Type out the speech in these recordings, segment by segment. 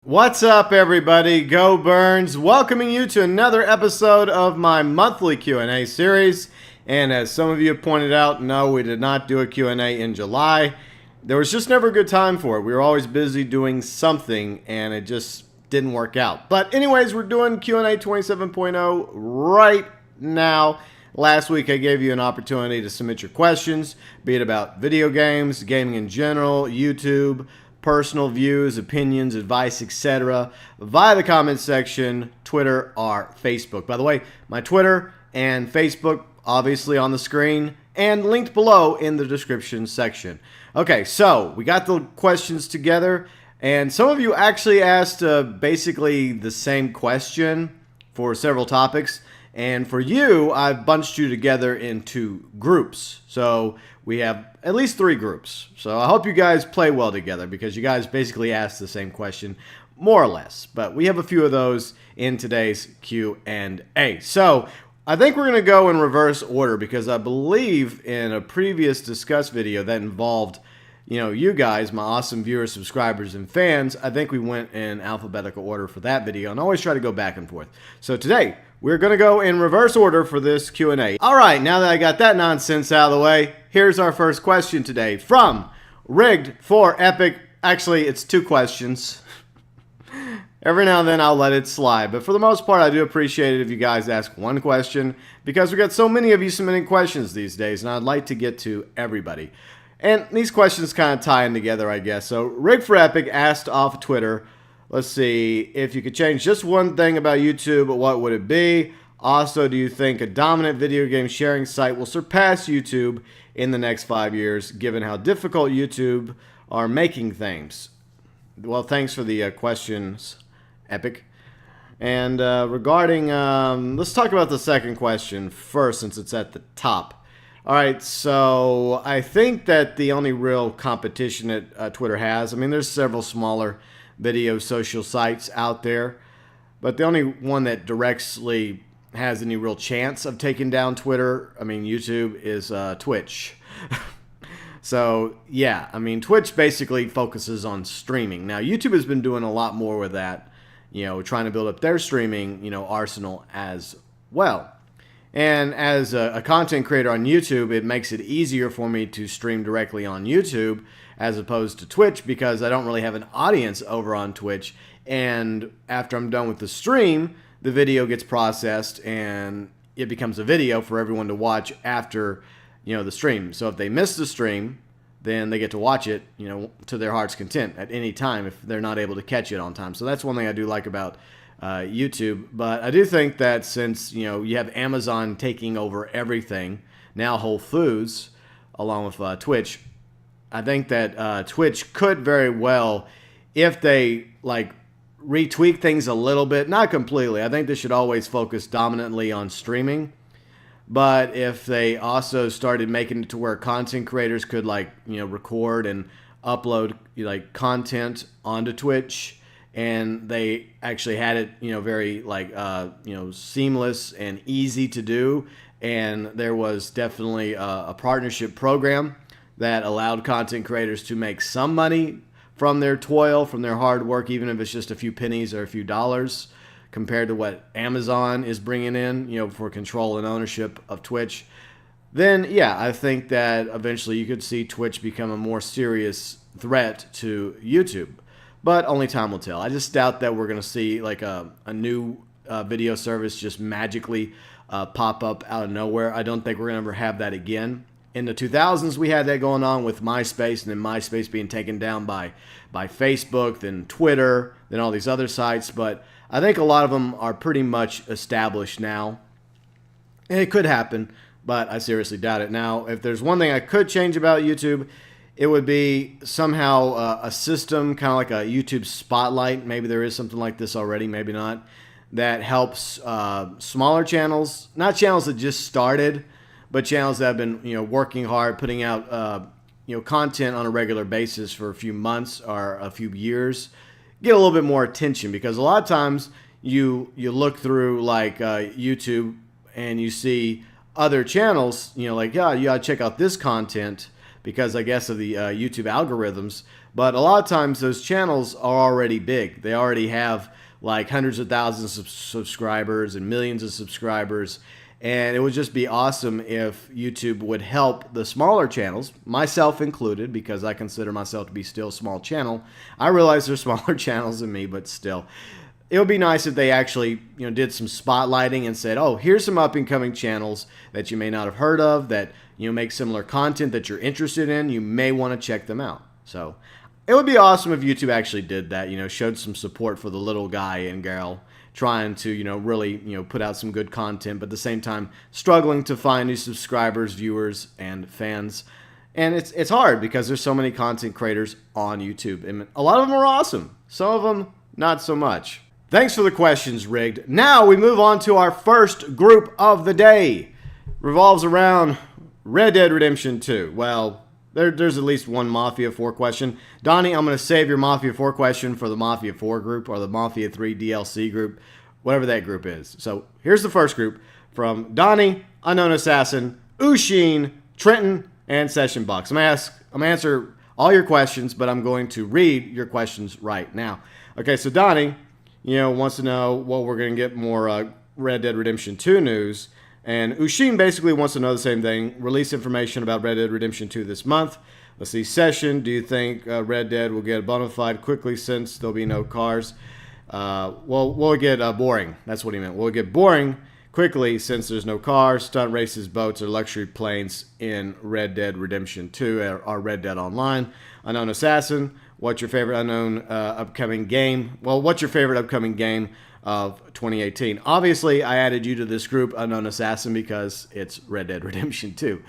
What's up, everybody? GeauxBurns welcoming you to another episode of my monthly Q&A series. And as some of you have pointed out, no, we did not do a Q&A in July. There was just never a good time for it. We were always busy doing something, and it just didn't work out. But anyways, we're doing Q&A 27.0 right now. Last week, I gave you an opportunity to submit your questions, be it about video games, gaming in general, YouTube, personal views, opinions, advice, etc. via the comments section, Twitter, or Facebook. By the way, my Twitter and Facebook obviously on the screen and linked below in the description section. Okay, so we got the questions together, and some of you actually asked basically the same question for several topics. And for you, I've bunched you together into groups. So we have at least 3 groups. So I hope you guys play well together because you guys basically asked the same question, more or less. But we have a few of those in today's Q&A. So I think we're going to go in reverse order because I believe in a previous discuss video that involved, you guys, my awesome viewers, subscribers, and fans. I think we went in alphabetical order for that video and always try to go back and forth. So today, we're going to go in reverse order for this Q&A. All right, now that I got that nonsense out of the way, here's our first question today from Rigged for Epic. Actually, it's 2 questions. Every now and then I'll let it slide, but for the most part, I do appreciate it if you guys ask 1 question because we got so many of you submitting questions these days, and I'd like to get to everybody. And these questions kind of tie in together, I guess. So Rigged for Epic asked off Twitter, let's see, if you could change just one thing about YouTube, what would it be? Also, do you think a dominant video game sharing site will surpass YouTube in the next 5 years, given how difficult YouTube are making things? Well, thanks for the questions, Epic. And regarding, let's talk about the second question first, since it's at the top. All right, so I think that the only real competition that Twitter has, there's several smaller video social sites out there, but the only one that directly has any real chance of taking down Twitter, YouTube, is Twitch. So yeah, Twitch basically focuses on streaming. Now YouTube has been doing a lot more with that, trying to build up their streaming, arsenal as well. And as a content creator on YouTube, it makes it easier for me to stream directly on YouTube as opposed to Twitch because I don't really have an audience over on Twitch. And after I'm done with the stream, the video gets processed and it becomes a video for everyone to watch after, the stream. So if they miss the stream, then they get to watch it, to their heart's content at any time if they're not able to catch it on time. So that's one thing I do like about YouTube. But I do think that since, you have Amazon taking over everything, now Whole Foods, along with Twitch, I think that Twitch could very well, if they retweak things a little bit, not completely. I think they should always focus dominantly on streaming. But if they also started making it to where content creators could record and upload content onto Twitch, and they actually had it very seamless and easy to do, and there was definitely a partnership program that allowed content creators to make some money from their toil, from their hard work, even if it's just a few pennies or a few dollars compared to what Amazon is bringing in, for control and ownership of Twitch. Then, yeah, I think that eventually you could see Twitch become a more serious threat to YouTube. But only time will tell. I just doubt that we're going to see a new video service just magically pop up out of nowhere. I don't think we're going to ever have that again. In the 2000s, we had that going on with MySpace, and then MySpace being taken down by Facebook, then Twitter, then all these other sites. But I think a lot of them are pretty much established now. And it could happen, but I seriously doubt it. Now, if there's one thing I could change about YouTube, it would be somehow a system, kind of like a YouTube Spotlight. Maybe there is something like this already, maybe not, that helps smaller channels, not channels that just started, but channels that have been, working hard, putting out, content on a regular basis for a few months or a few years, get a little bit more attention. Because a lot of times you look through YouTube and you see other channels, yeah, you gotta check out this content, because I guess of the YouTube algorithms. But a lot of times those channels are already big. They already have like hundreds of thousands of subscribers and millions of subscribers. And it would just be awesome if YouTube would help the smaller channels, myself included, because I consider myself to be still a small channel. I realize there's smaller channels than me, but still. It would be nice if they actually, did some spotlighting and said, oh, here's some up-and-coming channels that you may not have heard of, that, make similar content that you're interested in. You may want to check them out. So it would be awesome if YouTube actually did that, showed some support for the little guy and girl trying to, really, put out some good content, but at the same time struggling to find new subscribers, viewers, and fans. And it's hard because there's so many content creators on YouTube. And a lot of them are awesome. Some of them, not so much. Thanks for the questions, Rigged. Now we move on to our first group of the day. Revolves around Red Dead Redemption 2. Well, there's at least one Mafia 4 question. Donnie, I'm going to save your Mafia 4 question for the Mafia 4 group or the Mafia 3 DLC group, whatever that group is. So here's the first group from Donnie, Unknown Assassin, Ushin, Trenton, and Session Box. I'm going to answer all your questions, but I'm going to read your questions right now. Okay, so Donnie, wants to know what we're going to get more Red Dead Redemption 2 news. And Ushin basically wants to know the same thing. Release information about Red Dead Redemption 2 this month. Let's see. Session, do you think Red Dead will get bona fide quickly since there'll be no cars? We'll get boring. That's what he meant. We'll get boring quickly since there's no cars, stunt races, boats, or luxury planes in Red Dead Redemption 2 or Red Dead Online. Unknown Assassin, what's your favorite unknown upcoming game? Well, what's your favorite upcoming game of 2018? Obviously, I added you to this group, Unknown Assassin, because it's Red Dead Redemption 2.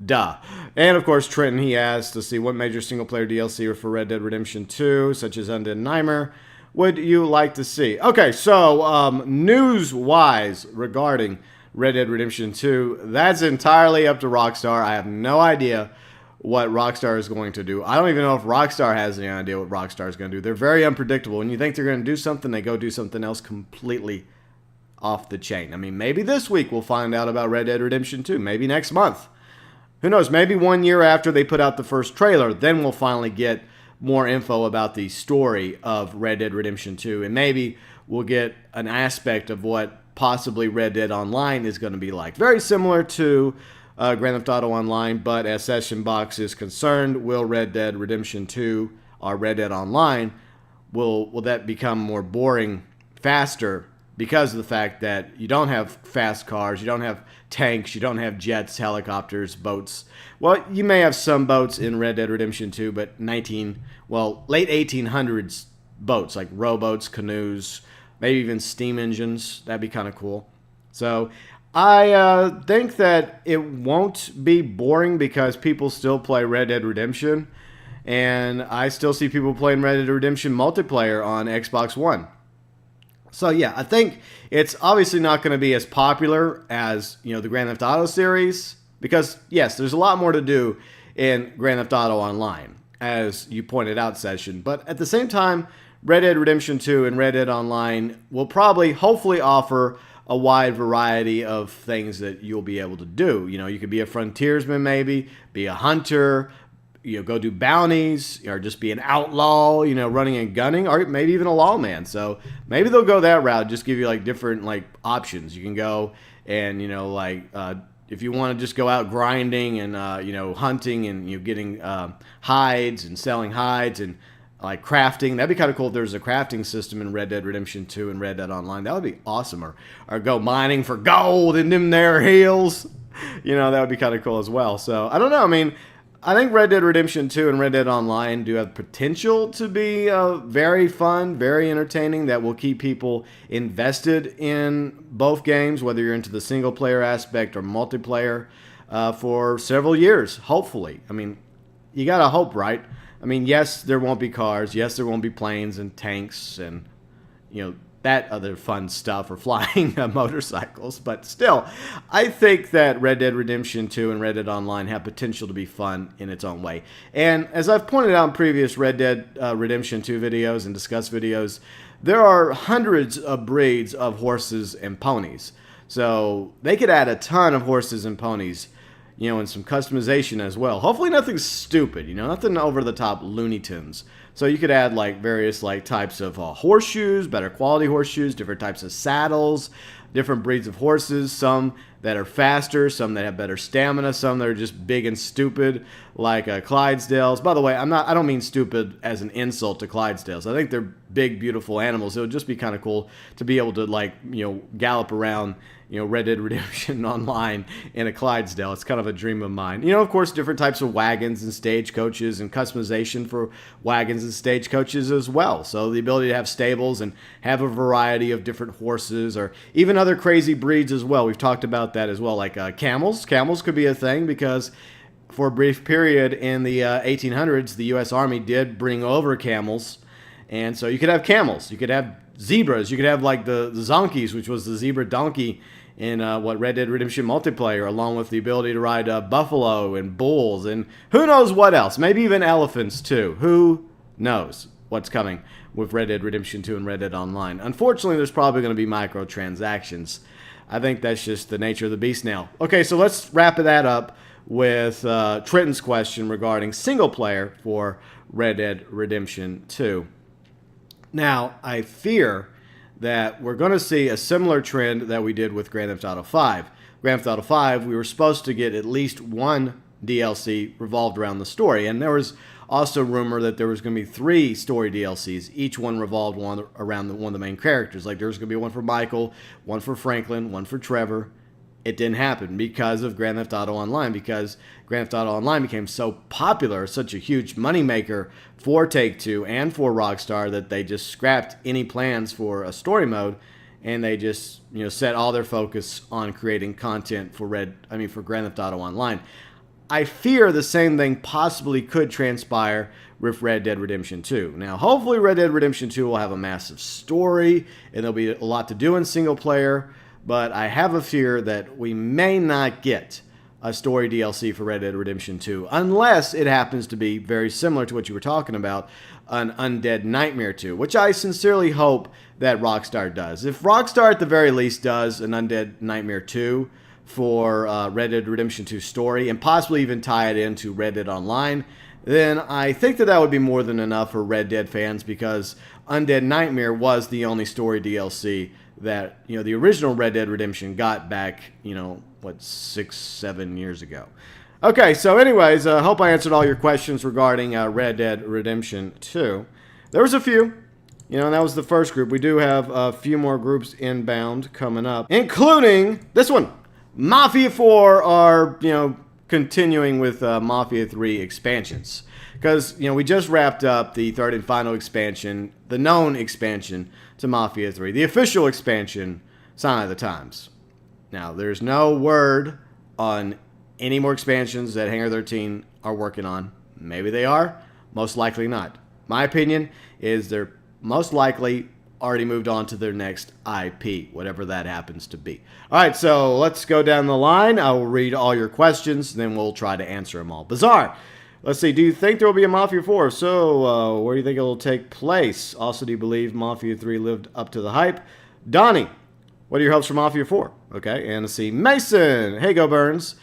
Duh. And of course, Trenton, he asked to see what major single-player DLC for Red Dead Redemption 2, such as Undead Nightmare, would you like to see? Okay, so news-wise regarding Red Dead Redemption 2, that's entirely up to Rockstar. I have no idea what Rockstar is going to do. I don't even know if Rockstar has any idea what Rockstar is going to do. They're very unpredictable. When you think they're going to do something, they go do something else completely off the chain. I mean, maybe this week we'll find out about Red Dead Redemption 2. Maybe next month. Who knows? Maybe 1 year after they put out the first trailer, then we'll finally get more info about the story of Red Dead Redemption 2. And maybe we'll get an aspect of what possibly Red Dead Online is going to be like. Very similar to Grand Theft Auto Online, but as Session Box is concerned, will Red Dead Redemption 2 or Red Dead Online, will that become more boring faster because of the fact that you don't have fast cars, you don't have tanks, you don't have jets, helicopters, boats. Well, you may have some boats in Red Dead Redemption 2, but late 1800s boats, like rowboats, canoes, maybe even steam engines. That'd be kind of cool. So I think that it won't be boring because people still play Red Dead Redemption, and I still see people playing Red Dead Redemption multiplayer on Xbox One. So yeah, I think it's obviously not going to be as popular as, the Grand Theft Auto series, because yes, there's a lot more to do in Grand Theft Auto Online, as you pointed out, Session. But at the same time, Red Dead Redemption 2 and Red Dead Online will probably, hopefully, offer a wide variety of things that you'll be able to do. You could be a frontiersman, maybe, be a hunter, go do bounties, or just be an outlaw, running and gunning, or maybe even a lawman. So maybe they'll go that route, just give you different options. You can go and, if you want to just go out grinding and, hunting and, getting hides and selling hides and crafting. That'd be kind of cool if there was a crafting system in Red Dead Redemption 2 and Red Dead Online. That would be awesome. Or go mining for gold in them there hills. That would be kind of cool as well. So, I don't know. I mean, I think Red Dead Redemption 2 and Red Dead Online do have potential to be very fun, very entertaining, that will keep people invested in both games, whether you're into the single-player aspect or multiplayer, for several years, hopefully. I mean, you got to hope, right? I mean, yes, there won't be cars. Yes, there won't be planes and tanks and, that other fun stuff, or flying motorcycles. But still, I think that Red Dead Redemption 2 and Red Dead Online have potential to be fun in its own way. And as I've pointed out in previous Red Dead Redemption 2 videos and Discuss videos, there are hundreds of breeds of horses and ponies. So they could add a ton of horses and ponies, and some customization as well. Hopefully nothing stupid, nothing over the top Looney Tunes. So you could add like various like types of horseshoes, better quality horseshoes, different types of saddles, different breeds of horses, some that are faster, some that have better stamina, some that are just big and stupid, like Clydesdales. By the way, I don't mean stupid as an insult to Clydesdales. I think they're big, beautiful animals. It would just be kind of cool to be able to gallop around, Red Dead Redemption Online in a Clydesdale. It's kind of a dream of mine. Of course, different types of wagons and stagecoaches and customization for wagons and stagecoaches as well. So the ability to have stables and have a variety of different horses or even other crazy breeds as well. We've talked about that as well, like camels. Camels could be a thing because for a brief period in the 1800s, the U.S. Army did bring over camels. And so you could have camels. You could have zebras. You could have like the zonkies, which was the zebra donkey in Red Dead Redemption multiplayer, along with the ability to ride buffalo and bulls and who knows what else. Maybe even elephants too. Who knows what's coming with Red Dead Redemption 2 and Red Dead Online. Unfortunately, there's probably going to be microtransactions. I think that's just the nature of the beast now. Okay, so let's wrap that up with Trenton's question regarding single player for Red Dead Redemption 2. Now, I fear that we're going to see a similar trend that we did with Grand Theft Auto 5. Grand Theft Auto 5, we were supposed to get at least one DLC revolved around the story, and there was also rumor that there was going to be 3 story DLCs, each one revolved around one of the main characters. Like there was going to be one for Michael, one for Franklin, one for Trevor. It didn't happen because of Grand Theft Auto Online, because Grand Theft Auto Online became so popular, such a huge moneymaker for Take-Two and for Rockstar, that they just scrapped any plans for a story mode, and they just set all their focus on creating content for Grand Theft Auto Online. I fear the same thing possibly could transpire with Red Dead Redemption 2. Now, hopefully Red Dead Redemption 2 will have a massive story, and there'll be a lot to do in single player, but I have a fear that we may not get a story DLC for Red Dead Redemption 2, unless it happens to be very similar to what you were talking about, an Undead Nightmare 2, which I sincerely hope that Rockstar does. If Rockstar at the very least does an Undead Nightmare 2 for Red Dead Redemption 2 story, and possibly even tie it into Red Dead Online, then I think that would be more than enough for Red Dead fans, because Undead Nightmare was the only story DLC that the original Red Dead Redemption got back 6-7 years ago. Okay, so anyways, I hope I answered all your questions regarding Red Dead Redemption 2. There was a few, and that was the first group. We do have a few more groups inbound coming up, including this one. Mafia 4 are continuing with Mafia 3 expansions, because we just wrapped up the third and final expansion, the known expansion to Mafia 3, the official expansion, Sign of the Times. Now, there's no word on any more expansions that Hangar 13 are working on. Maybe they are, most likely not. My opinion is they're most likely already moved on to their next IP, whatever that happens to be. All right, so let's go down the line. I will read all your questions, then we'll try to answer them all. Bizarre. Let's see, do you think there will be a Mafia 4? If so, where do you think it will take place? Also, do you believe Mafia 3 lived up to the hype? Donnie, what are your hopes for Mafia 4? Okay, and let's see, Mason. Hey, GeauxBurns.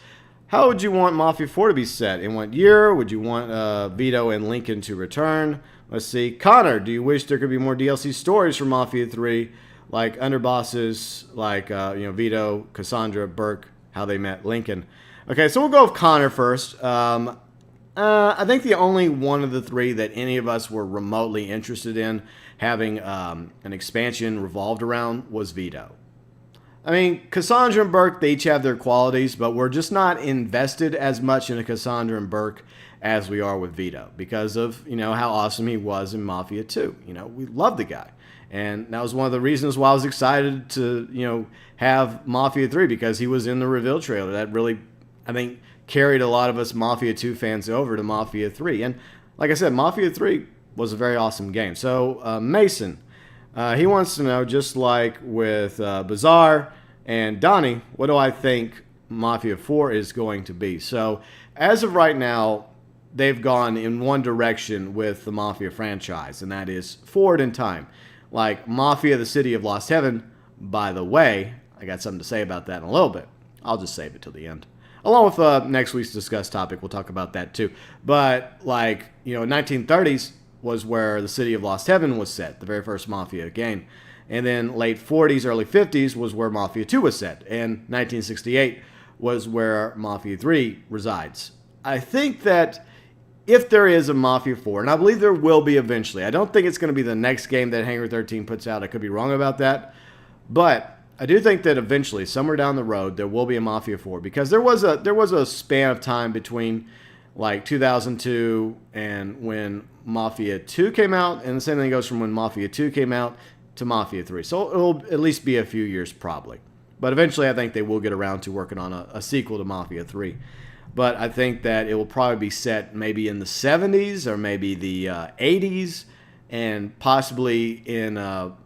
How would you want Mafia 4 to be set? In what year? Would you want Vito and Lincoln to return? Let's see, Connor, do you wish there could be more DLC stories for Mafia 3, like underbosses, like Vito, Cassandra, Burke, how they met Lincoln? Okay, so we'll go with Connor first. I think the only one of the 3 that any of us were remotely interested in having an expansion revolved around was Vito. I mean, Cassandra and Burke, they each have their qualities, but we're just not invested as much in a Cassandra and Burke as we are with Vito, because of, how awesome he was in Mafia 2. We love the guy. And that was one of the reasons why I was excited to, have Mafia 3, because he was in the reveal trailer. That really, I think, carried a lot of us Mafia 2 fans over to Mafia 3. And like I said, Mafia 3 was a very awesome game. So, Mason, he wants to know, just like with Bizarre and Donnie, what do I think Mafia 4 is going to be? So, as of right now, they've gone in one direction with the Mafia franchise, and that is forward in time. Like Mafia, the City of Lost Heaven, by the way, I got something to say about that in a little bit. I'll just save it till the end. Along with next week's discussed topic, we'll talk about that too. But, like, 1930s was where the City of Lost Heaven was set, the very first Mafia game. And then late 40s, early 50s was where Mafia 2 was set. And 1968 was where Mafia 3 resides. I think that if there is a Mafia 4, and I believe there will be eventually, I don't think it's going to be the next game that Hangar 13 puts out. I could be wrong about that. But I do think that eventually, somewhere down the road, there will be a Mafia 4. Because there was a span of time between like 2002 and when Mafia 2 came out. And the same thing goes from when Mafia 2 came out to Mafia 3. So it'll at least be a few years probably. But eventually I think they will get around to working on a sequel to Mafia 3. But I think that it will probably be set maybe in the 70s or maybe the 80s and possibly in a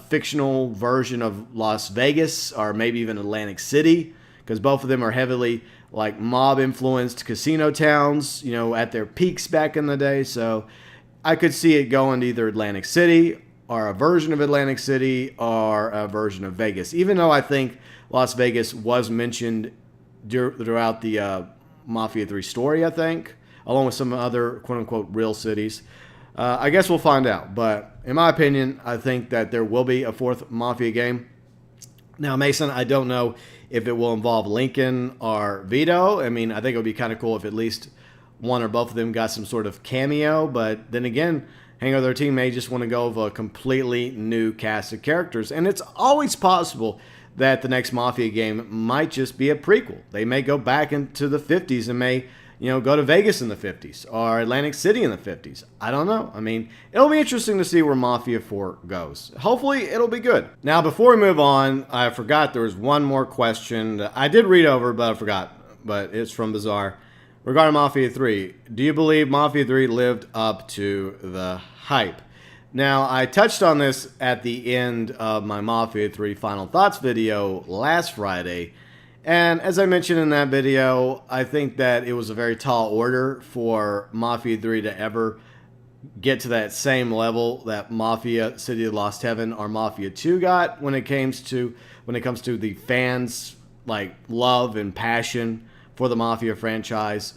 fictional version of Las Vegas or maybe even Atlantic City, because both of them are heavily like mob-influenced casino towns, at their peaks back in the day. So I could see it going to either Atlantic City or a version of Atlantic City or a version of Vegas, even though I think Las Vegas was mentioned throughout the Mafia 3 story, I think, along with some other quote-unquote real cities. I guess we'll find out. But in my opinion, I think that there will be a fourth Mafia game. Now, Mason, I don't know if it will involve Lincoln or Vito. I mean, I think it would be kind of cool if at least one or both of them got some sort of cameo. But then again, Hangar 13 may just want to go with a completely new cast of characters. And it's always possible that the next Mafia game might just be a prequel. They may go back into the 50s and may, go to Vegas in the 50s or Atlantic City in the 50s. I don't know. I mean, it'll be interesting to see where Mafia 4 goes. Hopefully, it'll be good. Now, before we move on, I forgot there was one more question that I did read over, but I forgot. But it's from Bizarre. Regarding Mafia 3, do you believe Mafia 3 lived up to the hype? Now, I touched on this at the end of my Mafia 3 Final Thoughts video last Friday. And as I mentioned in that video, I think that it was a very tall order for Mafia 3 to ever get to that same level that Mafia City of Lost Heaven or Mafia 2 got when it comes to the fans' like love and passion for the Mafia franchise.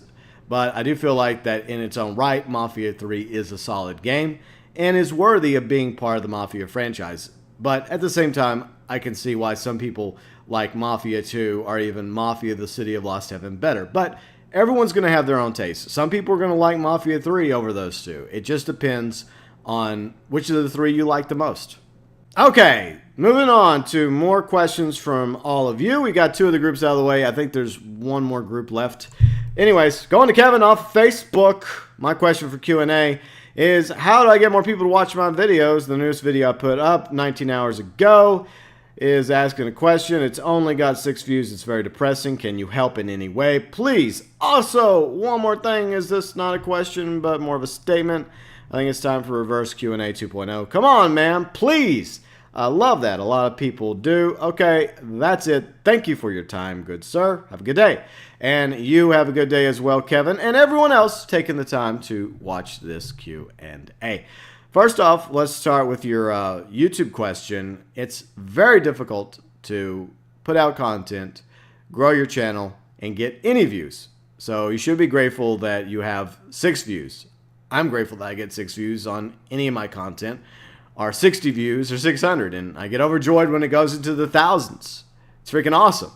But I do feel like that in its own right, Mafia 3 is a solid game and is worthy of being part of the Mafia franchise. But at the same time, I can see why some people like Mafia 2 or even Mafia the City of Lost Heaven better. But everyone's going to have their own taste. Some people are going to like Mafia 3 over those two. It just depends on which of the three you like the most. Okay, moving on to more questions from all of you. We got two of the groups out of the way. I think there's one more group left. Anyways, going to Kevin off Facebook. My question for Q&A is, how do I get more people to watch my videos? The newest video I put up 19 hours ago is asking a question. It's only got 6 views. It's very depressing. Can you help in any way? Please. Also, one more thing. Is this not a question, but more of a statement? I think it's time for reverse Q&A 2.0. Come on, man. Please. I love that. A lot of people do. Okay, that's it. Thank you for your time, good sir. Have a good day. And you have a good day as well, Kevin, and everyone else taking the time to watch this Q&A. First off, let's start with your YouTube question. It's very difficult to put out content, grow your channel, and get any views. So you should be grateful that you have 6 views. I'm grateful that I get 6 views on any of my content, or 60 views, or 600, and I get overjoyed when it goes into the thousands. It's freaking awesome.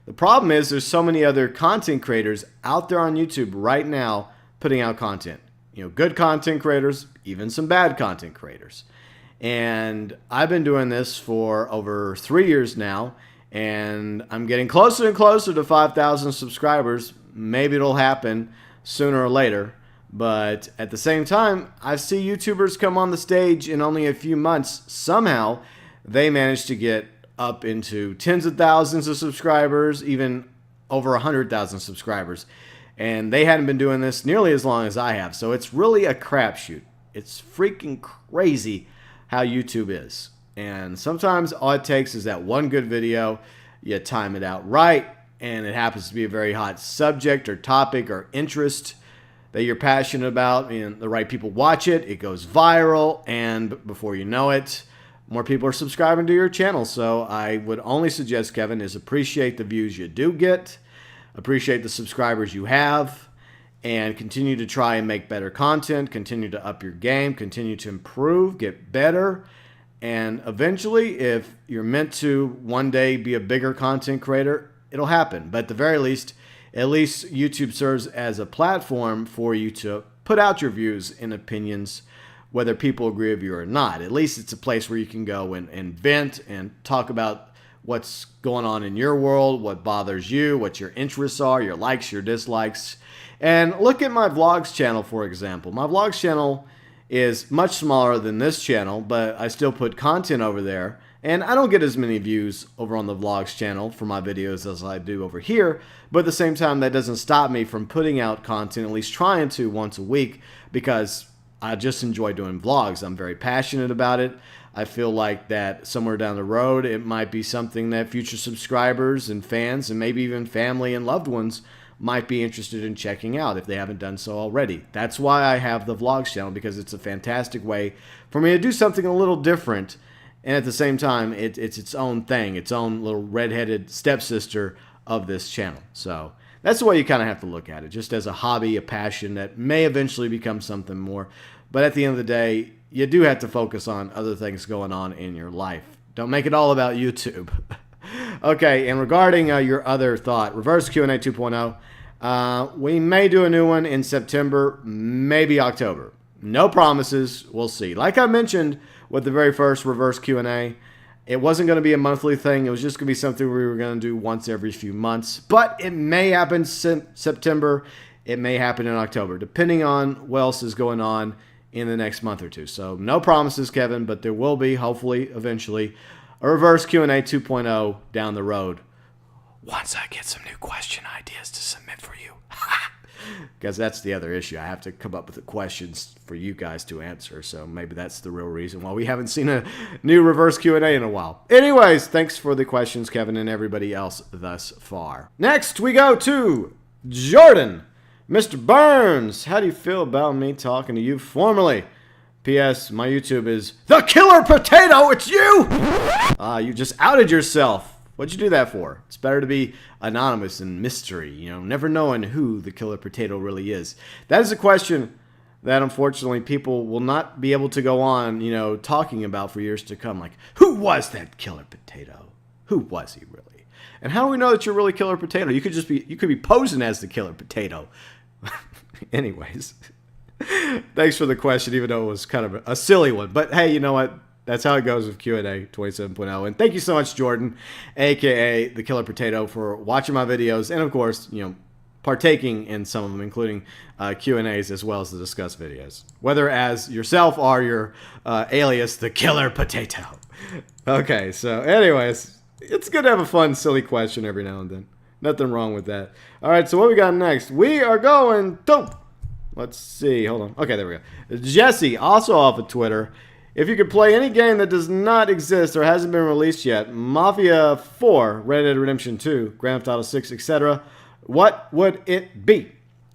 The problem is there's so many other content creators out there on YouTube right now putting out content. Good content creators, even some bad content creators. And I've been doing this for over 3 years now, and I'm getting closer and closer to 5,000 subscribers. Maybe it'll happen sooner or later. But at the same time, I see YouTubers come on the stage in only a few months. Somehow, they manage to get up into tens of thousands of subscribers, even over 100,000 subscribers. And they hadn't been doing this nearly as long as I have. So it's really a crapshoot. It's freaking crazy how YouTube is. And sometimes all it takes is that one good video, you time it out right, and it happens to be a very hot subject or topic or interest that you're passionate about, and the right people watch it, it goes viral, and before you know it, more people are subscribing to your channel. So I would only suggest, Kevin, is appreciate the views you do get, appreciate the subscribers you have, and continue to try and make better content, continue to up your game, continue to improve, get better. And eventually, if you're meant to one day be a bigger content creator, it'll happen. But at the very least, at least YouTube serves as a platform for you to put out your views and opinions, whether people agree with you or not. At least it's a place where you can go and vent and talk about what's going on in your world, what bothers you, what your interests are, your likes, your dislikes. And look at my vlogs channel, for example. My vlogs channel is much smaller than this channel, but I still put content over there. And I don't get as many views over on the vlogs channel for my videos as I do over here. But at the same time, that doesn't stop me from putting out content, at least trying to once a week, because I just enjoy doing vlogs. I'm very passionate about it. I feel like that somewhere down the road, it might be something that future subscribers and fans and maybe even family and loved ones might be interested in checking out if they haven't done so already. That's why I have the vlogs channel, because it's a fantastic way for me to do something a little different, and at the same time it's its own thing, its own little redheaded stepsister of this channel. So that's the way you kind of have to look at it, just as a hobby, a passion that may eventually become something more. But at the end of the day, you do have to focus on other things going on in your life. Don't make it all about YouTube. Okay, and regarding your other thought, Reverse Q&A 2.0, we may do a new one in September, maybe October. No promises. We'll see. Like I mentioned with the very first Reverse Q&A, it wasn't going to be a monthly thing. It was just going to be something we were going to do once every few months. But it may happen in September. It may happen in October, depending on what else is going on in the next month or two. So no promises, Kevin, but there will be, hopefully, eventually, a Reverse Q&A 2.0 down the road once I get some new question ideas to submit for you. Because that's the other issue. I have to come up with the questions for you guys to answer. So maybe that's the real reason why we haven't seen a new Reverse Q&A in a while. Anyways, thanks for the questions, Kevin, and everybody else thus far. Next, we go to Jordan. Mr. Burns, how do you feel about me talking to you formally? P.S. My YouTube is The Killer Potato. It's you! You just outed yourself. What'd you do that for? It's better to be anonymous and mystery, you know, never knowing who the Killer Potato really is. That is a question that, unfortunately, people will not be able to go on, you know, talking about for years to come. Like, who was that Killer Potato? Who was he really? And how do we know that you're really Killer Potato? You could be posing as the Killer Potato. Anyways, thanks for the question, even though it was kind of a silly one. But hey, you know what? That's how it goes with Q&A 27.0. And thank you so much, Jordan, a.k.a. the Killer Potato, for watching my videos and, of course, you know, partaking in some of them, including Q&As as well as the Discuss videos. Whether as yourself or your alias, the Killer Potato. Okay, so anyways, it's good to have a fun, silly question every now and then. Nothing wrong with that. All right, so what we got next? We are going to... Let's see. Hold on. Okay, there we go. Jesse, also off of Twitter. If you could play any game that does not exist or hasn't been released yet, Mafia 4, Red Dead Redemption 2, Grand Theft Auto 6, etc., what would it be?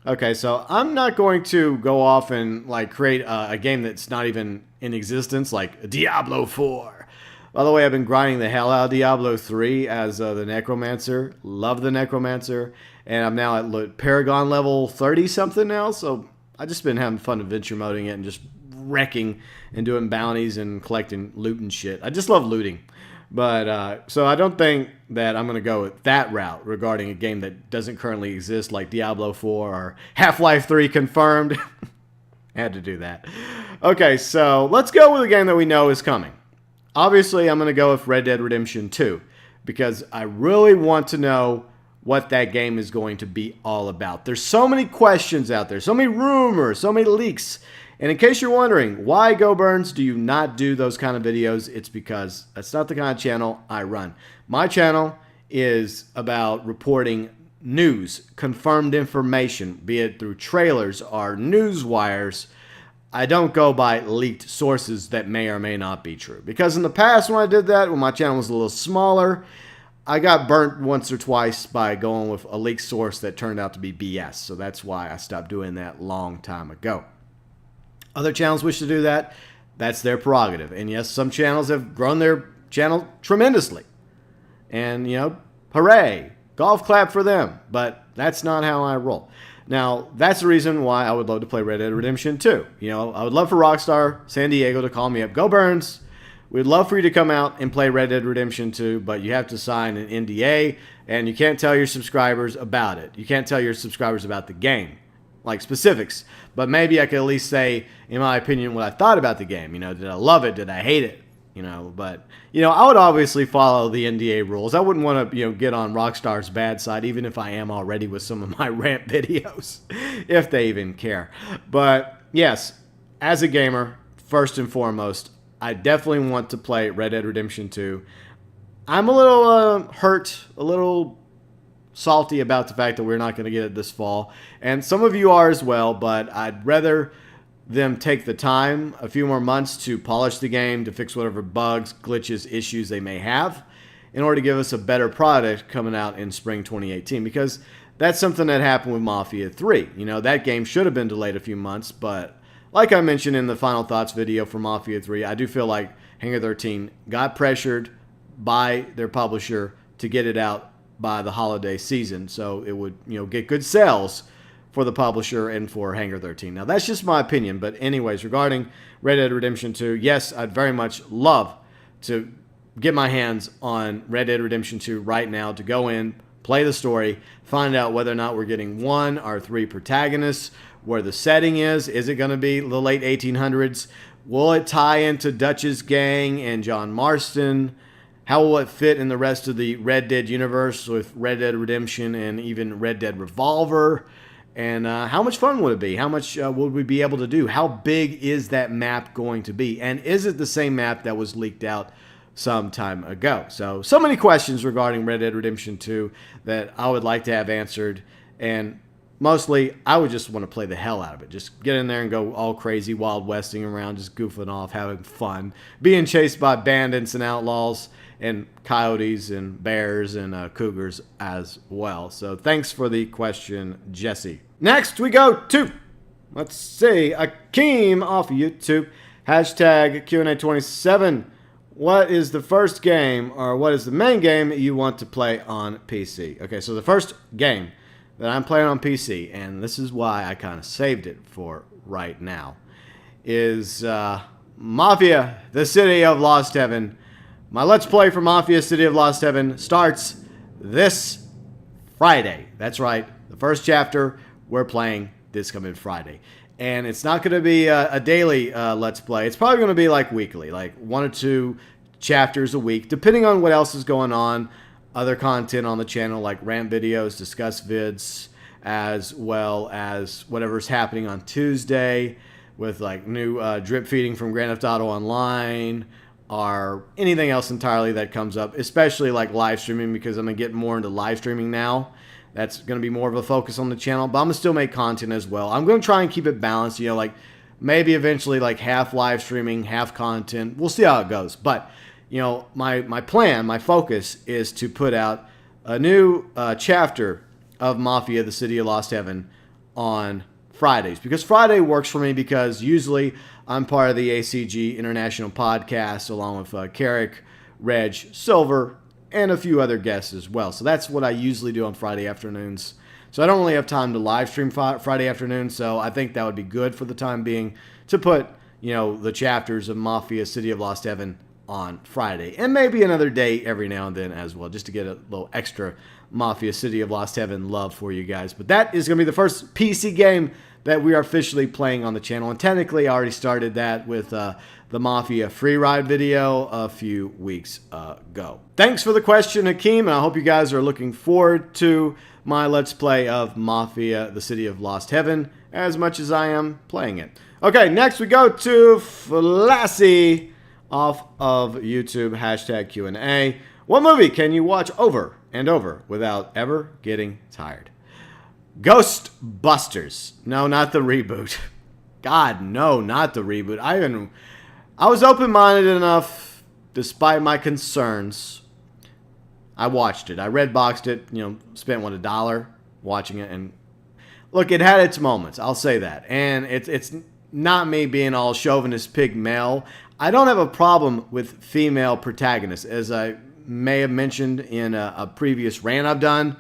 Okay, so I'm not going to go off and like create a game that's not even in existence, like Diablo 4. By the way, I've been grinding the hell out of Diablo 3 as the Necromancer. Love the Necromancer. And I'm now at Paragon level 30-something now, so I've just been having fun adventure moding it and just wrecking and doing bounties and collecting loot and shit. I just love looting. But, so I don't think that I'm going to go with that route regarding a game that doesn't currently exist, like Diablo 4 or Half-Life 3 confirmed. Had to do that. Okay, so let's go with a game that we know is coming. Obviously, I'm going to go with Red Dead Redemption 2 because I really want to know what that game is going to be all about. There's so many questions out there, so many rumors, so many leaks. And in case you're wondering, why GeauxBurns do you not do those kind of videos? It's because that's not the kind of channel I run. My channel is about reporting news, confirmed information, be it through trailers or news wires. I don't go by leaked sources that may or may not be true. Because in the past when I did that, when my channel was a little smaller, I got burnt once or twice by going with a leaked source that turned out to be BS. So that's why I stopped doing that long time ago. Other channels wish to do that. That's their prerogative. And yes, some channels have grown their channel tremendously. And, you know, hooray. golf clap for them. But that's not how I roll. Now, that's the reason why I would love to play Red Dead Redemption 2. You know, I would love for Rockstar San Diego to call me up. GeauxBurns, we'd love for you to come out and play Red Dead Redemption 2, but you have to sign an NDA, and you can't tell your subscribers about it. You can't tell your subscribers about the game, like specifics. But maybe I could at least say, in my opinion, what I thought about the game. You know, did I love it? Did I hate it? You know, but, you know, I would obviously follow the NDA rules. I wouldn't want to, you know, get on Rockstar's bad side, even if I am already with some of my rant videos, if they even care. But, yes, as a gamer, first and foremost, I definitely want to play Red Dead Redemption 2. I'm a little hurt, a little salty about the fact that we're not going to get it this fall. And some of you are as well, but I'd rather them take the time, a few more months, to polish the game, to fix whatever bugs, glitches, issues they may have, in order to give us a better product coming out in spring 2018. Because that's something that happened with Mafia 3. You know, that game should have been delayed a few months, but like I mentioned in the Final Thoughts video for Mafia 3, I do feel like Hangar 13 got pressured by their publisher to get it out by the holiday season, so it would, you know, get good sales for the publisher and for Hangar 13. Now, that's just my opinion, but anyways, regarding Red Dead Redemption 2, yes, I'd very much love to get my hands on Red Dead Redemption 2 right now, to go in, play the story, find out whether or not we're getting 1 or 3 protagonists, where the setting is it going to be the late 1800s? Will it tie into Dutch's gang and John Marston? How will it fit in the rest of the Red Dead universe with Red Dead Redemption and even Red Dead Revolver? And how much fun would it be? How much would we be able to do? How big is that map going to be? And is it the same map that was leaked out some time ago? So many questions regarding Red Dead Redemption 2 that I would like to have answered. And mostly, I would just want to play the hell out of it. Just get in there and go all crazy, Wild Westing around, just goofing off, having fun. Being chased by bandits and outlaws and coyotes and bears and cougars as well. So thanks for the question, Jesse. Next we go to, let's see, Akeem off of YouTube. Hashtag Q&A 27. What is the first game, or what is the main game you want to play on PC? Okay, so the first game that I'm playing on PC, and this is why I kind of saved it for right now, is Mafia, the City of Lost Heaven. My Let's Play for Mafia, City of Lost Heaven starts this Friday. That's right, the first chapter we're playing this coming Friday. And it's not going to be a daily Let's Play. It's probably going to be like weekly, like 1 or 2 chapters a week, depending on what else is going on. Other content on the channel, like rant videos, discuss vids, as well as whatever's happening on Tuesday with like new drip feeding from Grand Theft Auto Online, or anything else entirely that comes up, especially like live streaming, because I'm going to get more into live streaming now. That's going to be more of a focus on the channel, but I'm going to still make content as well. I'm going to try and keep it balanced, you know, like maybe eventually like half live streaming, half content. We'll see how it goes. But, you know, my plan, my focus is to put out a new chapter of Mafia, the City of Lost Heaven on Fridays. Because Friday works for me, because usually I'm part of the ACG International Podcast, along with Carrick, Reg, Silver, and a few other guests as well. So that's what I usually do on Friday afternoons. So I don't really have time to live stream Friday afternoon, so I think that would be good for the time being to put, you know, the chapters of Mafia, City of Lost Heaven on Friday. And maybe another day every now and then as well, just to get a little extra Mafia, City of Lost Heaven love for you guys. But that is going to be the first PC game that we are officially playing on the channel. And technically, I already started that with the Mafia free ride video a few weeks ago. Thanks for the question, Hakeem, and I hope you guys are looking forward to my Let's Play of Mafia, the City of Lost Heaven, as much as I am playing it. Okay, next we go to Flassie off of YouTube, hashtag Q&A. What movie can you watch over and over without ever getting tired? GeauxBurns. No, not the reboot. God, no, not the reboot. I was open-minded enough, despite my concerns. I watched it. I redboxed it, you know, spent $1 watching it, and look, it had its moments. I'll say that. And it's not me being all chauvinist pig male. I don't have a problem with female protagonists, as I may have mentioned in a previous rant I've done,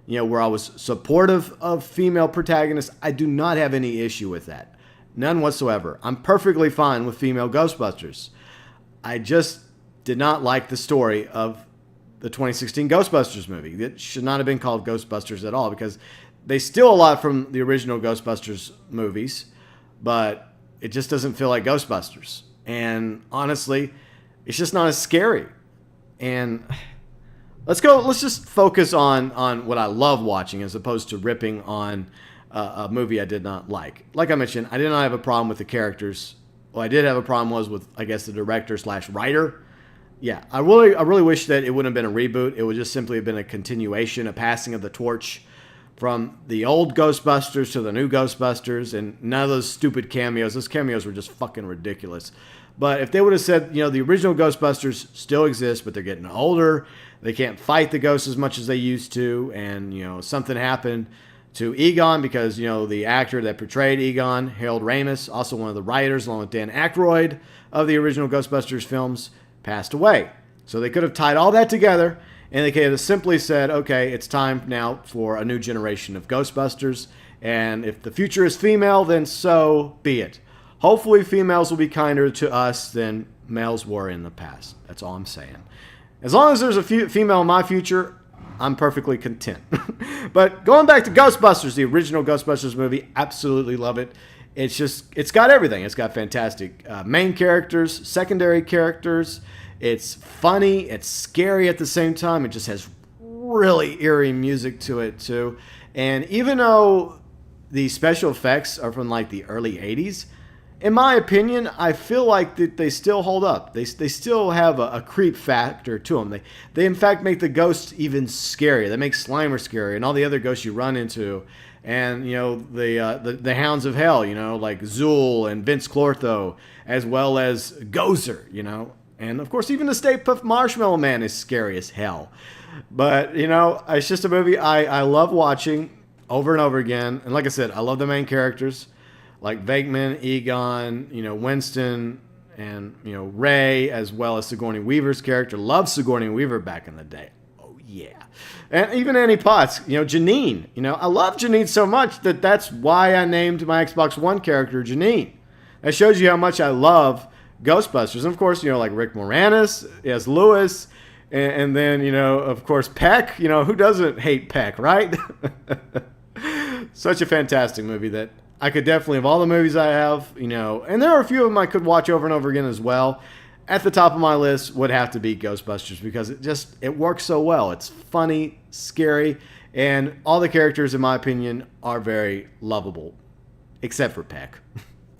where I was supportive of female protagonists. I do not have any issue with that. None whatsoever. I'm perfectly fine with female Ghostbusters. I just did not like the story of the 2016 Ghostbusters movie. It should not have been called Ghostbusters at all, because they steal a lot from the original Ghostbusters movies, but it just doesn't feel like Ghostbusters. And honestly, it's just not as scary. And let's just focus on what I love watching as opposed to ripping on a movie I did not like. Like I mentioned, I did not have a problem with the characters. What I did have a problem with, I guess, the director/writer. Yeah, I really wish that it wouldn't have been a reboot. It would just simply have been a continuation, a passing of the torch from the old Ghostbusters to the new Ghostbusters, and none of those stupid cameos. Those cameos were just fucking ridiculous. But if they would have said, the original Ghostbusters still exist, but they're getting older, they can't fight the ghosts as much as they used to, and, something happened to Egon because, the actor that portrayed Egon, Harold Ramis, also one of the writers, along with Dan Aykroyd, of the original Ghostbusters films, passed away. So they could have tied all that together, and they could have simply said, okay, it's time now for a new generation of Ghostbusters, and if the future is female, then so be it. Hopefully females will be kinder to us than males were in the past. That's all I'm saying. As long as there's a female in my future, I'm perfectly content. But going back to Ghostbusters, the original Ghostbusters movie, absolutely love it. It's got everything. It's got fantastic main characters, secondary characters. It's funny. It's scary at the same time. It just has really eerie music to it, too. And even though the special effects are from like the early 80s, in my opinion, I feel like that they still hold up. They still have a creep factor to them. They in fact make the ghosts even scarier. They make Slimer scary and all the other ghosts you run into. And, the Hounds of Hell, like Zool and Vince Clortho, as well as Gozer, And, of course, even the Stay Puft Marshmallow Man is scary as hell. But, it's just a movie I love watching over and over again. And like I said, I love the main characters. Like Venkman, Egon, Winston, and, Ray, as well as Sigourney Weaver's character. Loved Sigourney Weaver back in the day. Oh, yeah. And even Annie Potts, Janine. I love Janine so much that's why I named my Xbox One character Janine. That shows you how much I love Ghostbusters. And, of course, like Rick Moranis as Lewis. And then, of course, Peck. Who doesn't hate Peck, right? Such a fantastic movie that I could definitely, of all the movies I have, and there are a few of them I could watch over and over again as well. At the top of my list would have to be Ghostbusters because it works so well. It's funny, scary, and all the characters, in my opinion, are very lovable, except for Peck.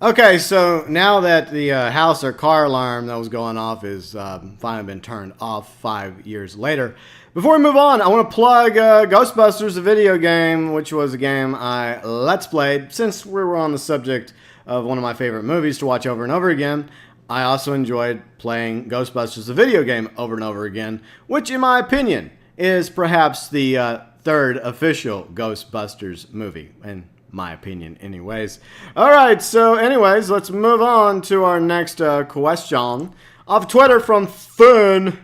Okay, so now that the house or car alarm that was going off is finally been turned off 5 years later, before we move on, I want to plug Ghostbusters, the video game, which was a game I Let's Played. Since we were on the subject of one of my favorite movies to watch over and over again, I also enjoyed playing Ghostbusters, the video game, over and over again, which, in my opinion, is perhaps the third official Ghostbusters movie, in my opinion, anyways. All right, so anyways, let's move on to our next question. Off Twitter from Finn.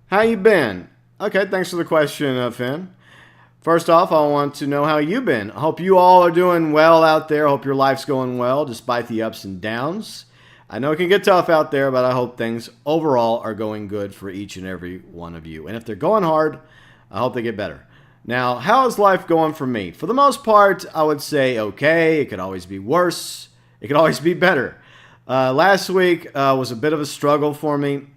How you been? Okay, thanks for the question, Finn. First off, I want to know how you've been. I hope you all are doing well out there. I hope your life's going well despite the ups and downs. I know it can get tough out there, but I hope things overall are going good for each and every one of you. And if they're going hard, I hope they get better. Now, how is life going for me? For the most part, I would say okay. It could always be worse. It could always be better. Last week was a bit of a struggle for me.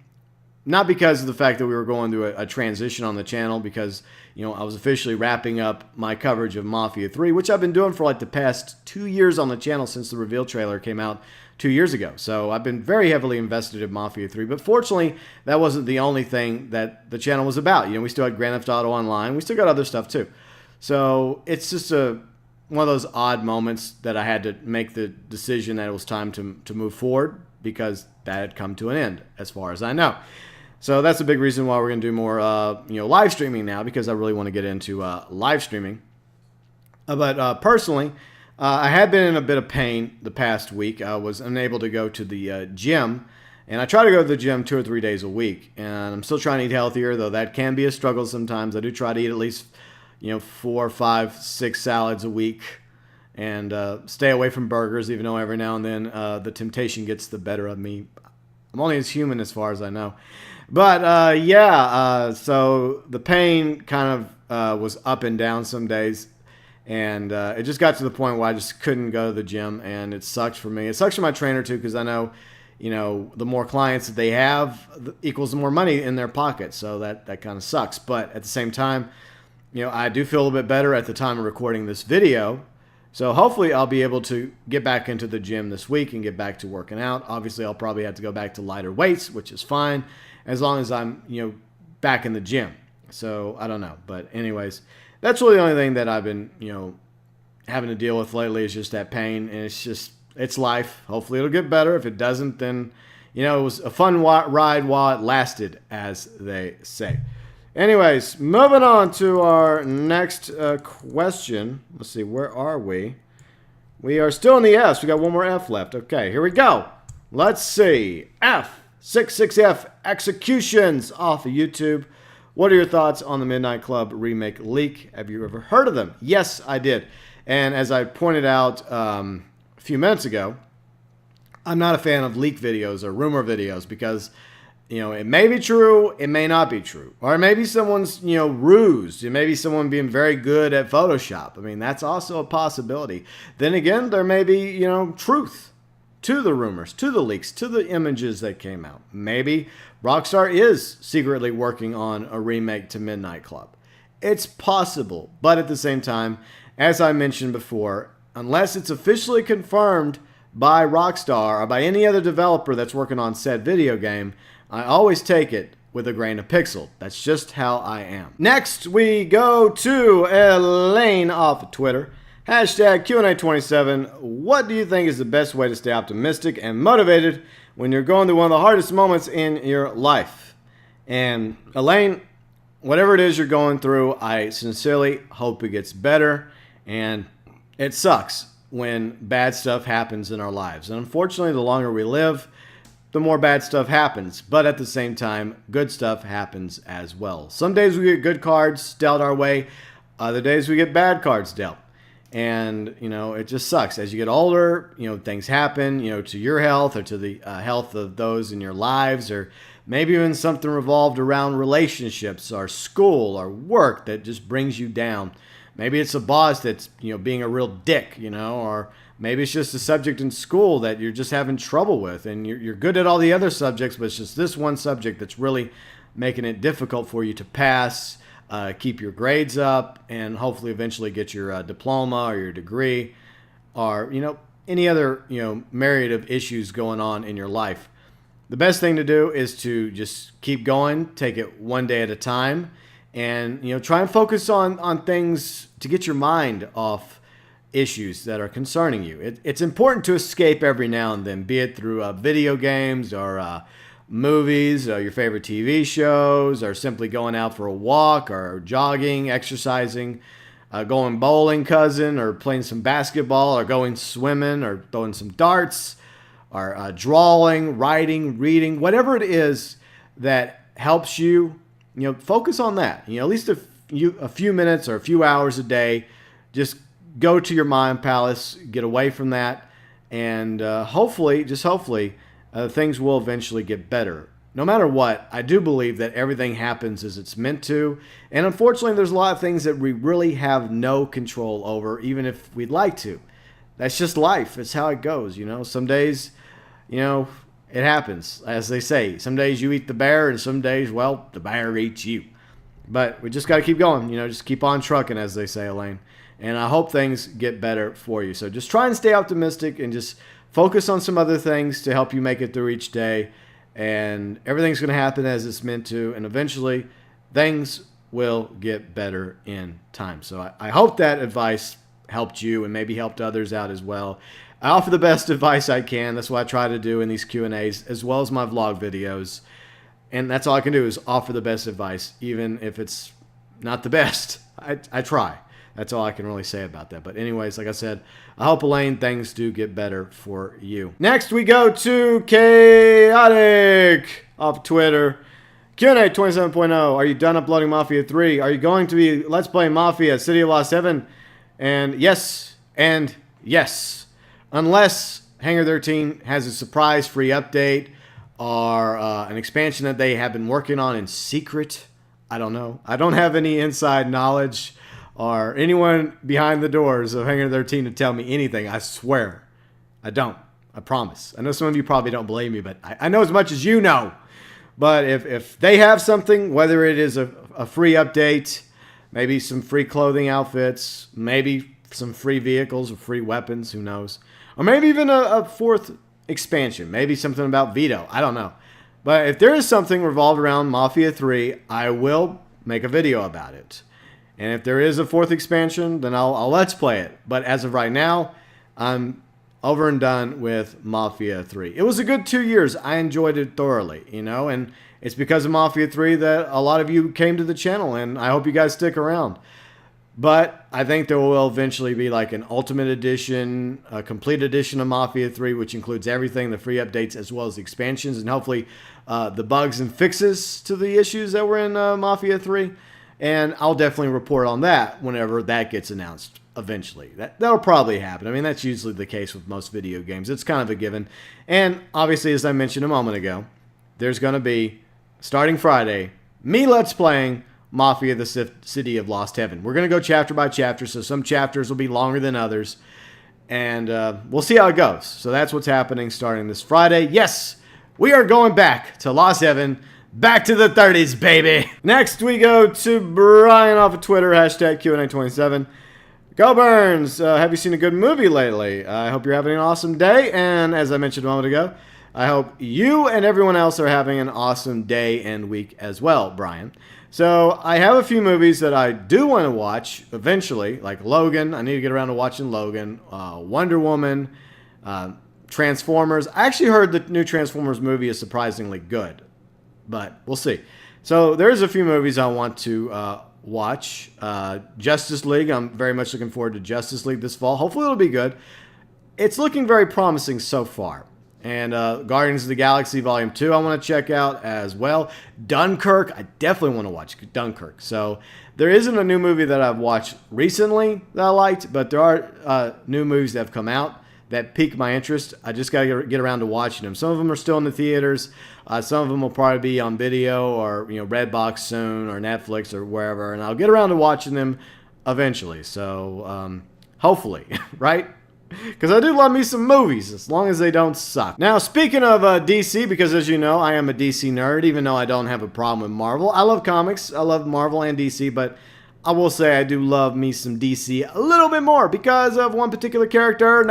Not because of the fact that we were going through a transition on the channel, because, I was officially wrapping up my coverage of Mafia 3, which I've been doing for like the past 2 years on the channel since the reveal trailer came out 2 years ago. So I've been very heavily invested in Mafia 3, but fortunately, that wasn't the only thing that the channel was about. We still had Grand Theft Auto Online. We still got other stuff too. So it's just one of those odd moments that I had to make the decision that it was time to move forward, because that had come to an end, as far as I know. So that's a big reason why we're going to do more, live streaming now, because I really want to get into live streaming. But personally, I had been in a bit of pain the past week. I was unable to go to the gym And I try to go to the gym 2 or 3 days a week. And I'm still trying to eat healthier, though that can be a struggle sometimes. I do try to eat at least 4, 5, 6 salads a week. And stay away from burgers, even though every now and then the temptation gets the better of me. I'm only as human as far as I know. But so the pain kind of was up and down some days. And it just got to the point where I just couldn't go to the gym. And it sucks for me. It sucks for my trainer, too, because I know, the more clients that they have equals the more money in their pocket. So that kind of sucks. But at the same time, I do feel a little bit better at the time of recording this video. So hopefully I'll be able to get back into the gym this week and get back to working out. Obviously, I'll probably have to go back to lighter weights, which is fine, as long as I'm, back in the gym. So I don't know. But anyways, that's really the only thing that I've been, having to deal with lately is just that pain. And it's life. Hopefully it'll get better. If it doesn't, then, it was a fun ride while it lasted, as they say. Anyways, moving on to our next question. Let's see, where are we? We are still in the F's. We got one more F left. Okay, here we go. Let's see. F66F Executions off of YouTube. What are your thoughts on the Midnight Club remake leak? Have you ever heard of them? Yes, I did. And as I pointed out a few minutes ago, I'm not a fan of leak videos or rumor videos because it may be true, it may not be true. Or maybe someone's, rused. It may be someone being very good at Photoshop. I mean, that's also a possibility. Then again, there may be, truth to the rumors, to the leaks, to the images that came out. Maybe Rockstar is secretly working on a remake to Midnight Club. It's possible. But at the same time, as I mentioned before, unless it's officially confirmed by Rockstar or by any other developer that's working on said video game, I always take it with a grain of pixel. That's just how I am. Next, we go to Elaine off of Twitter. Hashtag Q&A27. What do you think is the best way to stay optimistic and motivated when you're going through one of the hardest moments in your life? And Elaine, whatever it is you're going through, I sincerely hope it gets better. And it sucks when bad stuff happens in our lives. And unfortunately, the longer we live, the more bad stuff happens. But at the same time, good stuff happens as well. Some days we get good cards dealt our way. Other days we get bad cards dealt. And, it just sucks. As you get older, things happen, to your health or to the health of those in your lives, or maybe even something revolved around relationships or school or work that just brings you down. Maybe it's a boss that's, being a real dick, or maybe it's just a subject in school that you're just having trouble with, and you're good at all the other subjects, but it's just this one subject that's really making it difficult for you to pass, keep your grades up, and hopefully eventually get your diploma or your degree, or, any other, myriad of issues going on in your life. The best thing to do is to just keep going, take it one day at a time, and, try and focus on things to get your mind off issues that are concerning you. It's important to escape every now and then, be it through video games or movies, your favorite TV shows, or simply going out for a walk or jogging, exercising, going bowling, cousin, or playing some basketball, or going swimming, or throwing some darts, or drawing, writing, reading, whatever it is that helps you, focus on that. At least a few minutes or a few hours a day. Just go to your mind palace, get away from that, and hopefully, things will eventually get better. No matter what, I do believe that everything happens as it's meant to, and unfortunately, there's a lot of things that we really have no control over, even if we'd like to. That's just life. It's how it goes, Some days, it happens. As they say, some days you eat the bear, and some days, well, the bear eats you. But we just got to keep going, just keep on trucking, as they say, Elaine. And I hope things get better for you. So just try and stay optimistic and just focus on some other things to help you make it through each day. And everything's going to happen as it's meant to. And eventually, things will get better in time. So I hope that advice helped you and maybe helped others out as well. I offer the best advice I can. That's what I try to do in these Q&As, as well as my vlog videos. And that's all I can do is offer the best advice, even if it's not the best. I try. That's all I can really say about that. But anyways, like I said, I hope, Elaine, things do get better for you. Next, we go to Chaotic off Twitter. Q&A 27.0. Are you done uploading Mafia 3? Are you going to be Let's Play Mafia City of Lost Heaven? And yes. Unless Hangar 13 has a surprise free update or an expansion that they have been working on in secret. I don't know. I don't have any inside knowledge or anyone behind the doors of Hangar 13 to tell me anything. I swear. I don't. I promise. I know some of you probably don't believe me, but I know as much as you know. But if they have something, whether it is a free update, maybe some free clothing outfits, maybe some free vehicles or free weapons, who knows? Or maybe even a fourth expansion, maybe something about Vito, I don't know. But if there is something revolved around Mafia 3, I will make a video about it. And if there is a fourth expansion, then I'll Let's Play it. But as of right now, I'm over and done with Mafia 3. It was a good 2 years. I enjoyed it thoroughly, you know, and it's because of Mafia 3 that a lot of you came to the channel, and I hope you guys stick around. But I think there will eventually be like an Ultimate Edition, a complete edition of Mafia 3, which includes everything, the free updates as well as the expansions, and hopefully the bugs and fixes to the issues that were in Mafia 3. And I'll definitely report on that whenever that gets announced eventually. That'll probably happen. I mean, that's usually the case with most video games. It's kind of a given. And obviously, as I mentioned a moment ago, there's going to be, starting Friday, me Let's Playing Mafia the City of Lost Heaven. We're going to go chapter by chapter, so some chapters will be longer than others. And we'll see how it goes. So that's what's happening starting this Friday. Yes, we are going back to Lost Heaven. Back to the 30s, baby. Next, we go to Brian off of Twitter, hashtag Q&A27. GeauxBurns, have you seen a good movie lately? I hope you're having an awesome day. And as I mentioned a moment ago, I hope you and everyone else are having an awesome day and week as well, Brian. So I have a few movies that I do want to watch eventually, like Logan. I need to get around to watching Logan, Wonder Woman, Transformers. I actually heard the new Transformers movie is surprisingly good, but we'll see. So there's a few movies I want to watch. Justice League. I'm very much looking forward to Justice League this fall. Hopefully it'll be good. It's looking very promising so far. And Guardians of the Galaxy Volume 2 I want to check out as well. Dunkirk, I definitely want to watch Dunkirk. So there isn't a new movie that I've watched recently that I liked, but there are new movies that have come out that pique my interest. I just got to get around to watching them. Some of them are still in the theaters. Some of them will probably be on video or Redbox soon or Netflix or wherever. And I'll get around to watching them eventually. So hopefully, right? Because I do love me some movies, as long as they don't suck. Now, speaking of DC, because as you know, I am a DC nerd, even though I don't have a problem with Marvel. I love comics. I love Marvel and DC, but I will say I do love me some DC a little bit more because of one particular character.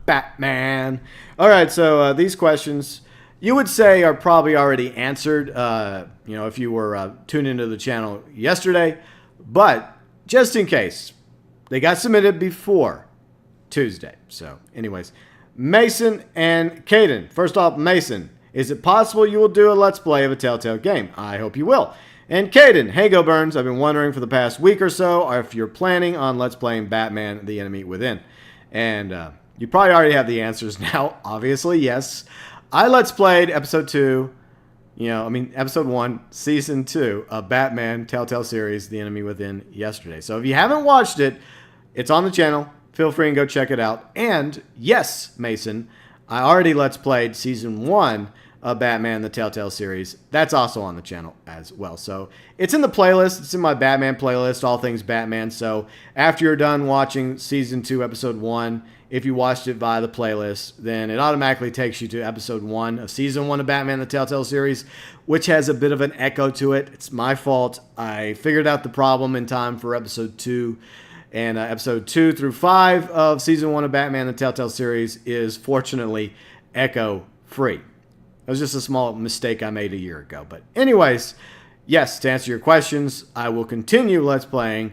Batman. All right, so these questions, you would say, are probably already answered, if you were tuned into the channel yesterday. But just in case, they got submitted before Tuesday. So, anyways, Mason and Caden. First off, Mason, is it possible you will do a Let's Play of a Telltale game? I hope you will. And Caden, hey GeauxBurns, I've been wondering for the past week or so if you're planning on Let's Playing Batman, The Enemy Within. And you probably already have the answers now. Obviously, yes. I Let's Played Episode 2, Episode 1, Season 2 of Batman Telltale series, The Enemy Within, yesterday. So if you haven't watched it, it's on the channel. Feel free and go check it out. And yes, Mason, I already Let's Played Season 1 of Batman, the Telltale series. That's also on the channel as well. So it's in the playlist. It's in my Batman playlist, all things Batman. So after you're done watching Season 2, Episode 1, if you watched it via the playlist, then it automatically takes you to Episode 1 of Season 1 of Batman, the Telltale series, which has a bit of an echo to it. It's my fault. I figured out the problem in time for Episode 2. And Episode 2 through 5 of Season 1 of Batman, the Telltale series is fortunately echo-free. That was just a small mistake I made a year ago. But anyways, yes, to answer your questions, I will continue Let's Playing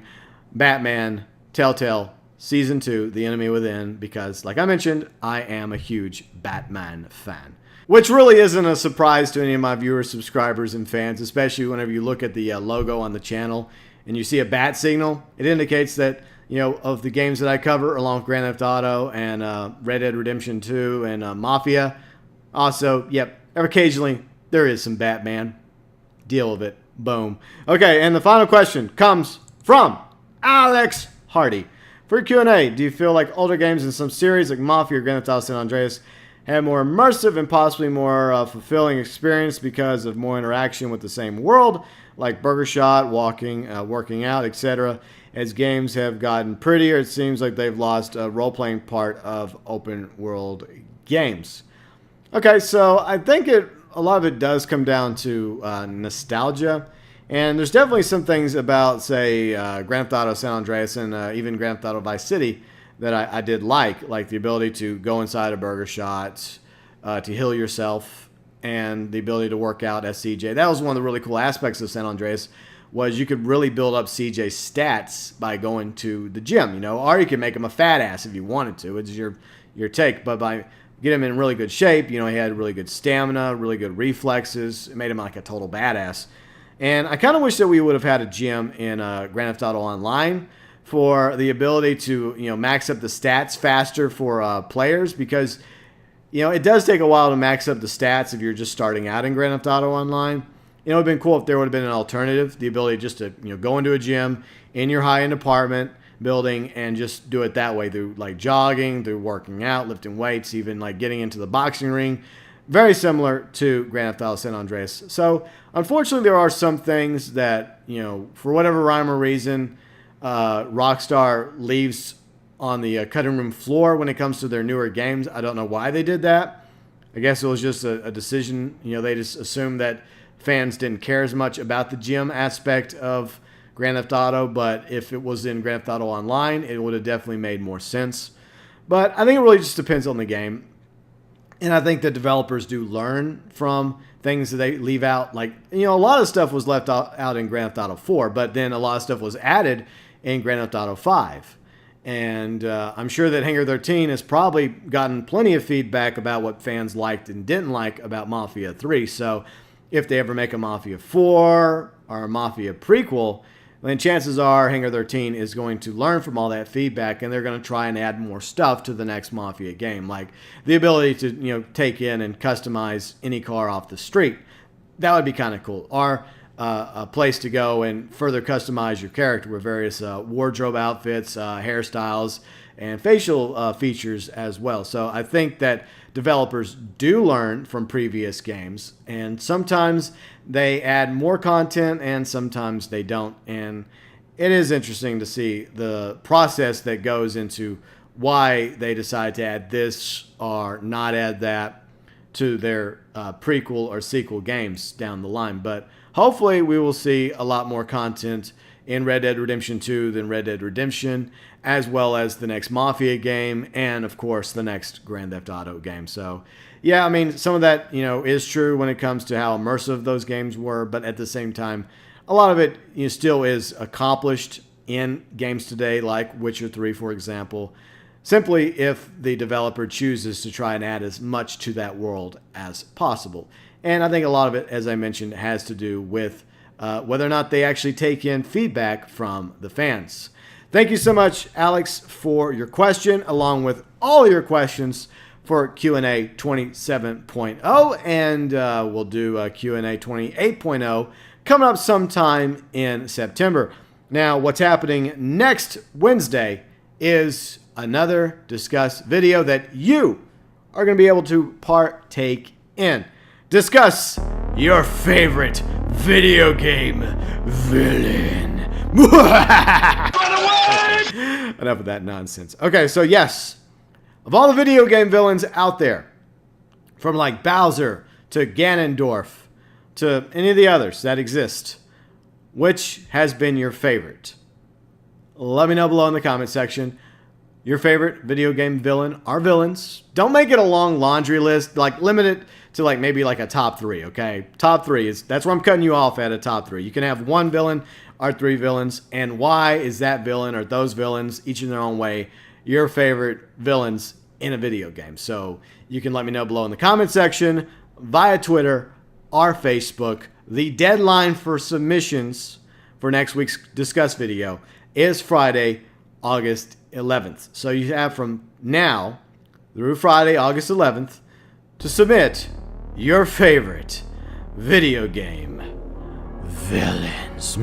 Batman Telltale Season 2, The Enemy Within, because, like I mentioned, I am a huge Batman fan. Which really isn't a surprise to any of my viewers, subscribers, and fans, especially whenever you look at the logo on the channel. and you see a bat signal, it indicates that, of the games that I cover, along with Grand Theft Auto and Red Dead Redemption 2 and Mafia. Also, occasionally there is some Batman. Deal with it. Boom. Okay, and the final question comes from Alex Hardy. For Q&A, do you feel like older games in some series like Mafia or Grand Theft Auto San Andreas have more immersive and possibly more fulfilling experience because of more interaction with the same world, like burger shot, walking, working out, etc.? As games have gotten prettier, it seems like they've lost a role-playing part of open-world games. Okay, so I think a lot of it does come down to nostalgia. And there's definitely some things about, say, Grand Theft Auto San Andreas and even Grand Theft Auto Vice City that I did like the ability to go inside a burger shot, to heal yourself, and the ability to work out as CJ. That was one of the really cool aspects of San Andreas, was you could really build up CJ's stats by going to the gym, or you could make him a fat ass if you wanted to. It's your take, but by get him in really good shape, he had really good stamina, really good reflexes. It made him like a total badass. And I kind of wish that we would have had a gym in Grand Theft Auto Online for the ability to, max up the stats faster for players, because, it does take a while to max up the stats if you're just starting out in Grand Theft Auto Online. It would have been cool if there would have been an alternative, the ability just to, go into a gym in your high-end apartment building and just do it that way through like jogging, through working out, lifting weights, even like getting into the boxing ring. Very similar to Grand Theft Auto San Andreas. So, unfortunately, there are some things that, for whatever rhyme or reason, Rockstar leaves on the cutting room floor when it comes to their newer games. I don't know why they did that. I guess it was just a decision. They just assumed that fans didn't care as much about the gym aspect of Grand Theft Auto, but if it was in Grand Theft Auto Online, it would have definitely made more sense. But I think it really just depends on the game. And I think that developers do learn from things that they leave out. Like, a lot of stuff was left out in Grand Theft Auto 4, but then a lot of stuff was added in Grand Theft Auto 5. And I'm sure that Hangar 13 has probably gotten plenty of feedback about what fans liked and didn't like about Mafia 3. So if they ever make a Mafia 4 or a Mafia prequel, then chances are Hangar 13 is going to learn from all that feedback, and they're going to try and add more stuff to the next Mafia game, like the ability to take in and customize any car off the street. That would be kind of cool. Or a place to go and further customize your character with various wardrobe outfits, hairstyles, and facial features as well. So I think that developers do learn from previous games, and sometimes they add more content and sometimes they don't. And it is interesting to see the process that goes into why they decide to add this or not add that to their prequel or sequel games down the line. But hopefully we will see a lot more content in Red Dead Redemption 2 than Red Dead Redemption, as well as the next Mafia game and, of course, the next Grand Theft Auto game. So, yeah, I mean, some of that, is true when it comes to how immersive those games were, but at the same time, a lot of it still is accomplished in games today, like Witcher 3, for example, simply if the developer chooses to try and add as much to that world as possible. And I think a lot of it, as I mentioned, has to do with whether or not they actually take in feedback from the fans. Thank you so much, Alex, for your question, along with all your questions for Q&A 27.0, and we'll do Q&A 28.0 coming up sometime in September. Now, what's happening next Wednesday is another Discuss video that you are going to be able to partake in. Discuss your favorite video game villain. Enough of that nonsense. Okay, so yes, of all the video game villains out there, from like Bowser to Ganondorf to any of the others that exist, which has been your favorite? Let me know below in the comment section. Your favorite video game villain or villains. Don't make it a long laundry list. Like, limit it to like maybe like a top 3, okay? Top 3 is, that's where I'm cutting you off at, a top 3. You can have one villain or 3 villains, and why is that villain or those villains, each in their own way, your favorite villains in a video game? So you can let me know below in the comment section, via Twitter or Facebook. The deadline for submissions for next week's Discuss video is Friday, August 11th. So you have from now through Friday, August 11th, to submit your favorite video game villains.